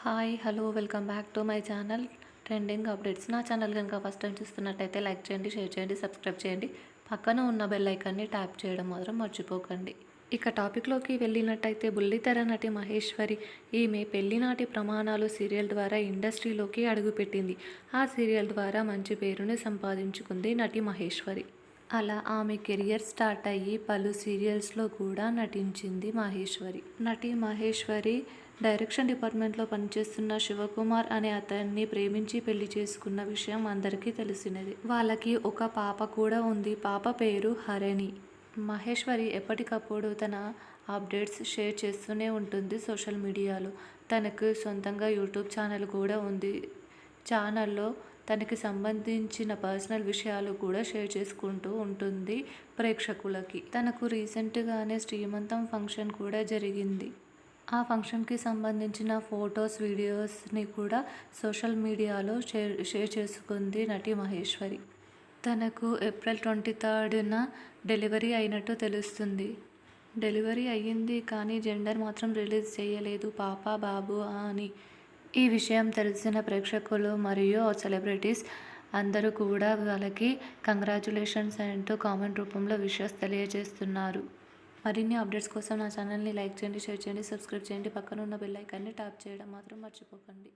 Hi hello welcome back to my channel trending updates. నా channel కనుక first time చూస్తున్నట్టయితే like చేయండి, share చేయండి, సబ్స్క్రైబ్ చేయండి. పక్కన ఉన్న బెల్ ఐకాన్ని ట్యాప్ చేయడం మాత్రం మర్చిపోకండి. ఇక టాపిక్లోకి వెళ్ళినట్టయితే బుల్లితెర నటి మహేశ్వరి ఈమె పెళ్లినాటి ప్రమాణాలు సీరియల్ ద్వారా ఇండస్ట్రీలోకి అడుగుపెట్టింది. ఆ సీరియల్ ద్వారా మంచి పేరుని సంపాదించుకుంది నటి మహేశ్వరి. అలా ఆమె కెరియర్ స్టార్ట్ అయ్యి పలు సీరియల్స్లో కూడా నటించింది మహేశ్వరి. నటి మహేశ్వరి డైరెక్షన్ డిపార్ట్మెంట్లో పనిచేస్తున్న శివకుమార్ అనే అతన్ని ప్రేమించి పెళ్లి చేసుకున్న విషయం అందరికీ తెలిసినది. వాళ్ళకి ఒక పాప కూడా ఉంది. పాప పేరు హరిణి. మహేశ్వరి ఎప్పటికప్పుడు తన అప్డేట్స్ షేర్ చేస్తూనే ఉంటుంది సోషల్ మీడియాలో. తనకు సొంతంగా యూట్యూబ్ ఛానల్ కూడా ఉంది. ఛానల్లో తనకి సంబంధించిన పర్సనల్ విషయాలు కూడా షేర్ చేసుకుంటూ ఉంటుంది ప్రేక్షకులకి. తనకు రీసెంట్గానే శ్రీమంతం ఫంక్షన్ కూడా జరిగింది. ఆ ఫంక్షన్కి సంబంధించిన ఫొటోస్, వీడియోస్ని కూడా సోషల్ మీడియాలో షేర్ చేసుకుంది నటి మహేశ్వరి. తనకు ఏప్రిల్ 23న డెలివరీ అయినట్టు తెలుస్తుంది. డెలివరీ అయ్యింది కానీ జెండర్ మాత్రం రిలీజ్ చేయలేదు, పాప బాబు అని. ఈ విషయం తెలిసిన ప్రేక్షకులు మరియు సెలబ్రిటీస్ అందరూ కూడా వాళ్ళకి కంగ్రాచ్యులేషన్స్ అంటూ కామెంట్ రూపంలో విషెస్ తెలియజేస్తున్నారు. మరిన్ని అప్డేట్స్ కోసం నా ఛానల్ని లైక్ చేయండి, షేర్ చేయండి, సబ్స్క్రైబ్ చేయండి. పక్కన ఉన్న బెల్ ఐకాన్ని ట్యాప్ చేయడం మాత్రం మర్చిపోకండి.